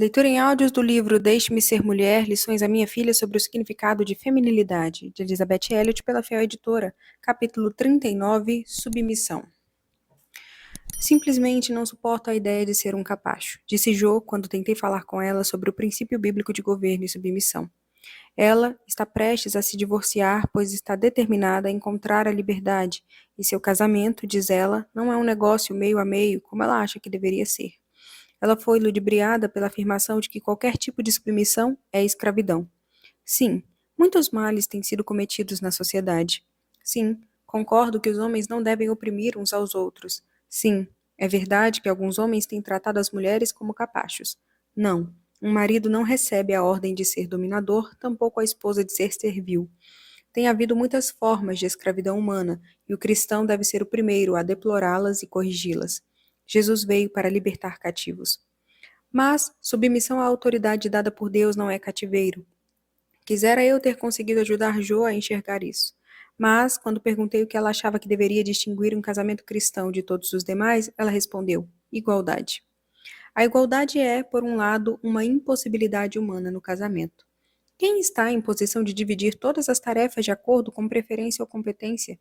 Leitura em áudios do livro Deixe-me Ser Mulher, Lições à Minha Filha sobre o Significado de Feminilidade, de Elizabeth Elliot, pela Fiel Editora, capítulo 39, Submissão. Simplesmente não suporto a ideia de ser um capacho, disse Jo quando tentei falar com ela sobre o princípio bíblico de governo e submissão. Ela está prestes a se divorciar, pois está determinada a encontrar a liberdade, e seu casamento, diz ela, não é um negócio meio a meio como ela acha que deveria ser. Ela foi ludibriada pela afirmação de que qualquer tipo de submissão é escravidão. Sim, muitos males têm sido cometidos na sociedade. Sim, concordo que os homens não devem oprimir uns aos outros. Sim, é verdade que alguns homens têm tratado as mulheres como capachos. Não, um marido não recebe a ordem de ser dominador, tampouco a esposa de ser servil. Tem havido muitas formas de escravidão humana, e o cristão deve ser o primeiro a deplorá-las e corrigi-las. Jesus veio para libertar cativos. Mas submissão à autoridade dada por Deus não é cativeiro. Quisera eu ter conseguido ajudar Jo a enxergar isso. Mas, quando perguntei o que ela achava que deveria distinguir um casamento cristão de todos os demais, ela respondeu: igualdade. A igualdade é, por um lado, uma impossibilidade humana no casamento. Quem está em posição de dividir todas as tarefas de acordo com preferência ou competência?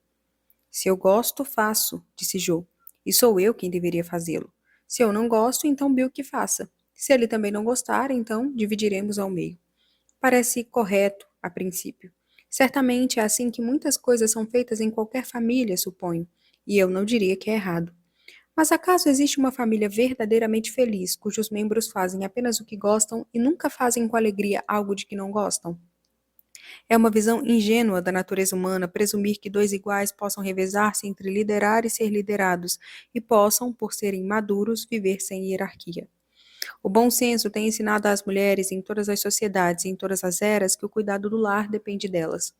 Se eu gosto, faço, disse Jo. E sou eu quem deveria fazê-lo. Se eu não gosto, então Bill que faça. Se ele também não gostar, então dividiremos ao meio. Parece correto, a princípio. Certamente é assim que muitas coisas são feitas em qualquer família, suponho. E eu não diria que é errado. Mas acaso existe uma família verdadeiramente feliz, cujos membros fazem apenas o que gostam e nunca fazem com alegria algo de que não gostam? É uma visão ingênua da natureza humana presumir que dois iguais possam revezar-se entre liderar e ser liderados, e possam, por serem maduros, viver sem hierarquia. O bom senso tem ensinado às mulheres em todas as sociedades e em todas as eras que o cuidado do lar depende delas.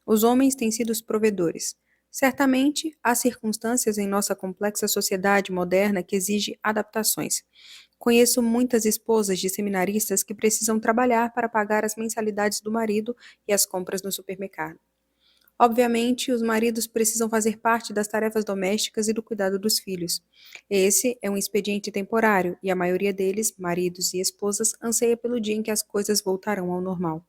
Os homens têm sido os provedores. Certamente, há circunstâncias em nossa complexa sociedade moderna que exigem adaptações. Conheço muitas esposas de seminaristas que precisam trabalhar para pagar as mensalidades do marido e as compras no supermercado. Obviamente, os maridos precisam fazer parte das tarefas domésticas e do cuidado dos filhos. Esse é um expediente temporário e a maioria deles, maridos e esposas, anseia pelo dia em que as coisas voltarão ao normal.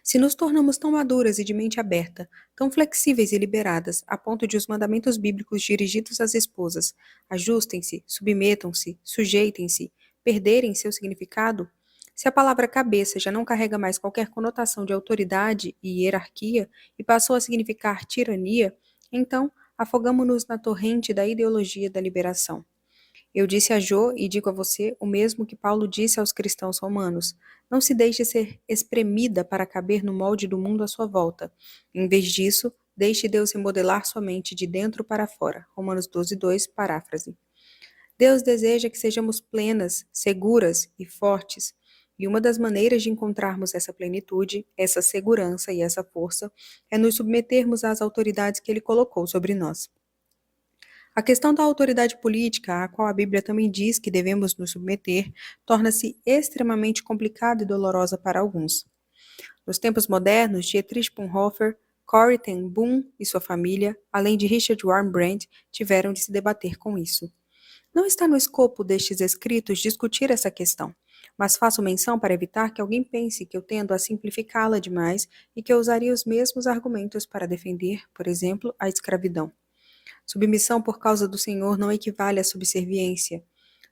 Se nos tornamos tão maduras e de mente aberta, tão flexíveis e liberadas, a ponto de os mandamentos bíblicos dirigidos às esposas, ajustem-se, submetam-se, sujeitem-se, perderem seu significado, se a palavra cabeça já não carrega mais qualquer conotação de autoridade e hierarquia e passou a significar tirania, então afogamo-nos na torrente da ideologia da liberação. Eu disse a Jo e digo a você o mesmo que Paulo disse aos cristãos romanos: não se deixe ser espremida para caber no molde do mundo à sua volta. Em vez disso, deixe Deus remodelar sua mente de dentro para fora. Romanos 12:2, paráfrase. Deus deseja que sejamos plenas, seguras e fortes. E uma das maneiras de encontrarmos essa plenitude, essa segurança e essa força é nos submetermos às autoridades que Ele colocou sobre nós. A questão da autoridade política, a qual a Bíblia também diz que devemos nos submeter, torna-se extremamente complicada e dolorosa para alguns. Nos tempos modernos, Dietrich Bonhoeffer, Corrie ten Boom e sua família, além de Richard Wurmbrand, tiveram de se debater com isso. Não está no escopo destes escritos discutir essa questão, mas faço menção para evitar que alguém pense que eu tendo a simplificá-la demais e que eu usaria os mesmos argumentos para defender, por exemplo, a escravidão. Submissão por causa do Senhor não equivale à subserviência.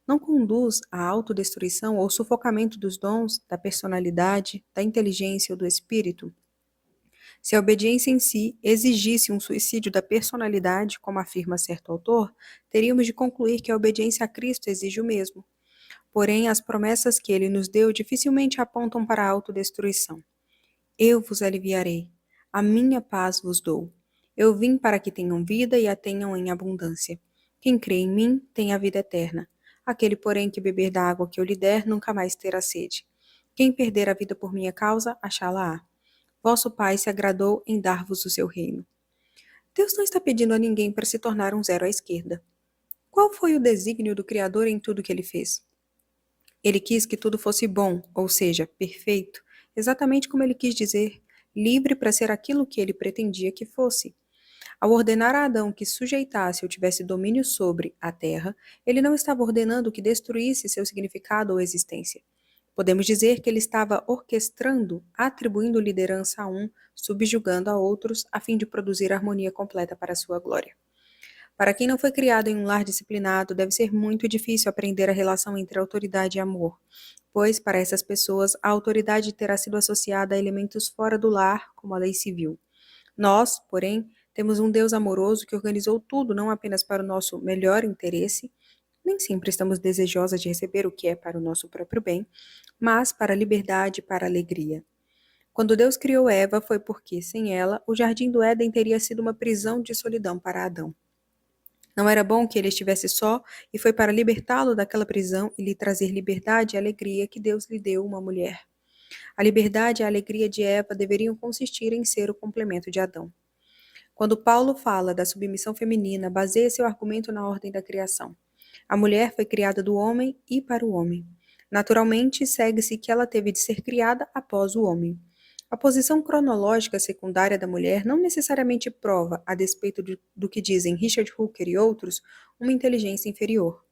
Não conduz à autodestruição ou sufocamento dos dons, da personalidade, da inteligência ou do espírito. Se a obediência em si exigisse um suicídio da personalidade, como afirma certo autor, teríamos de concluir que a obediência a Cristo exige o mesmo. Porém, as promessas que ele nos deu dificilmente apontam para a autodestruição. Eu vos aliviarei. A minha paz vos dou. Eu vim para que tenham vida e a tenham em abundância. Quem crê em mim tem a vida eterna. Aquele, porém, que beber da água que eu lhe der, nunca mais terá sede. Quem perder a vida por minha causa, achá-la-á. Vosso Pai se agradou em dar-vos o seu reino. Deus não está pedindo a ninguém para se tornar um zero à esquerda. Qual foi o desígnio do Criador em tudo que ele fez? Ele quis que tudo fosse bom, ou seja, perfeito, exatamente como ele quis dizer, livre para ser aquilo que ele pretendia que fosse. Ao ordenar a Adão que sujeitasse ou tivesse domínio sobre a terra, ele não estava ordenando que destruísse seu significado ou existência. Podemos dizer que ele estava orquestrando, atribuindo liderança a um, subjugando a outros, a fim de produzir harmonia completa para a sua glória. Para quem não foi criado em um lar disciplinado, deve ser muito difícil aprender a relação entre autoridade e amor, pois, para essas pessoas, a autoridade terá sido associada a elementos fora do lar, como a lei civil. Nós, porém, temos um Deus amoroso que organizou tudo não apenas para o nosso melhor interesse, nem sempre estamos desejosas de receber o que é para o nosso próprio bem, mas para a liberdade e para a alegria. Quando Deus criou Eva, foi porque, sem ela, o jardim do Éden teria sido uma prisão de solidão para Adão. Não era bom que ele estivesse só, e foi para libertá-lo daquela prisão e lhe trazer liberdade e alegria que Deus lhe deu uma mulher. A liberdade e a alegria de Eva deveriam consistir em ser o complemento de Adão. Quando Paulo fala da submissão feminina, baseia seu argumento na ordem da criação. A mulher foi criada do homem e para o homem. Naturalmente, segue-se que ela teve de ser criada após o homem. A posição cronológica secundária da mulher não necessariamente prova, a despeito do que dizem Richard Hooker e outros, uma inteligência inferior.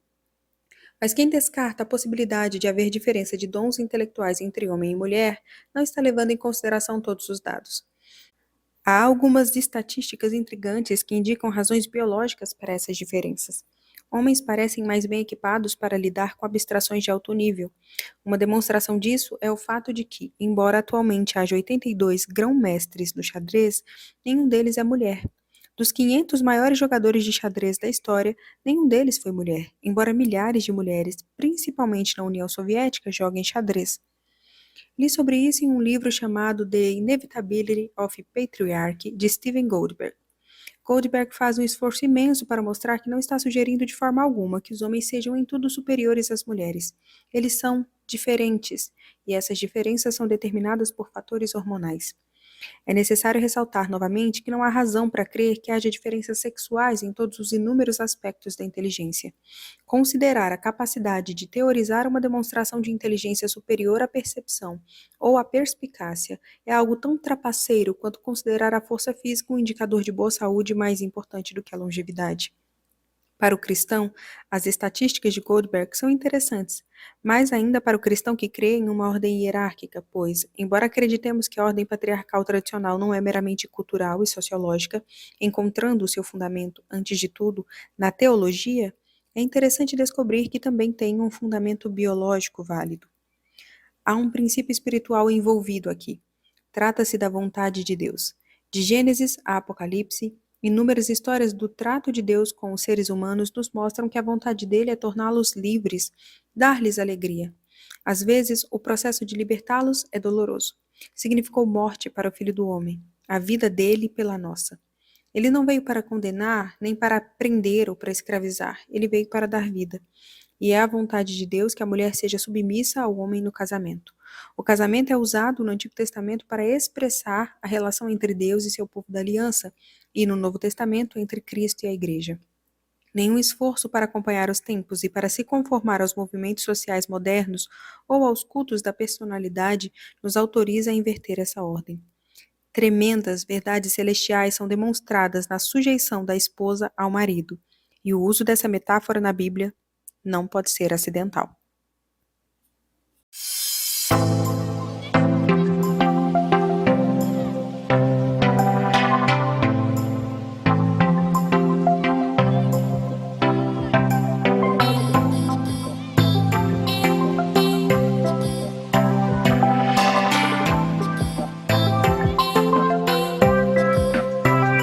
Mas quem descarta a possibilidade de haver diferença de dons intelectuais entre homem e mulher não está levando em consideração todos os dados. Há algumas estatísticas intrigantes que indicam razões biológicas para essas diferenças. Homens parecem mais bem equipados para lidar com abstrações de alto nível. Uma demonstração disso é o fato de que, embora atualmente haja 82 grão-mestres no xadrez, nenhum deles é mulher. Dos 500 maiores jogadores de xadrez da história, nenhum deles foi mulher, embora milhares de mulheres, principalmente na União Soviética, joguem xadrez. Li sobre isso em um livro chamado The Inevitability of Patriarchy, de Steven Goldberg. Goldberg faz um esforço imenso para mostrar que não está sugerindo de forma alguma que os homens sejam em tudo superiores às mulheres. Eles são diferentes, e essas diferenças são determinadas por fatores hormonais. É necessário ressaltar novamente que não há razão para crer que haja diferenças sexuais em todos os inúmeros aspectos da inteligência. Considerar a capacidade de teorizar uma demonstração de inteligência superior à percepção ou à perspicácia é algo tão trapaceiro quanto considerar a força física um indicador de boa saúde mais importante do que a longevidade. Para o cristão, as estatísticas de Goldberg são interessantes, mais ainda para o cristão que crê em uma ordem hierárquica, pois, embora acreditemos que a ordem patriarcal tradicional não é meramente cultural e sociológica, encontrando o seu fundamento, antes de tudo, na teologia, é interessante descobrir que também tem um fundamento biológico válido. Há um princípio espiritual envolvido aqui. Trata-se da vontade de Deus. De Gênesis a Apocalipse, inúmeras histórias do trato de Deus com os seres humanos nos mostram que a vontade dele é torná-los livres, dar-lhes alegria. Às vezes, o processo de libertá-los é doloroso. Significou morte para o Filho do Homem, a vida dele pela nossa. Ele não veio para condenar, nem para prender ou para escravizar. Ele veio para dar vida. E é a vontade de Deus que a mulher seja submissa ao homem no casamento. O casamento é usado no Antigo Testamento para expressar a relação entre Deus e seu povo da aliança, e no Novo Testamento entre Cristo e a Igreja. Nenhum esforço para acompanhar os tempos e para se conformar aos movimentos sociais modernos ou aos cultos da personalidade nos autoriza a inverter essa ordem. Tremendas verdades celestiais são demonstradas na sujeição da esposa ao marido, e o uso dessa metáfora na Bíblia não pode ser acidental.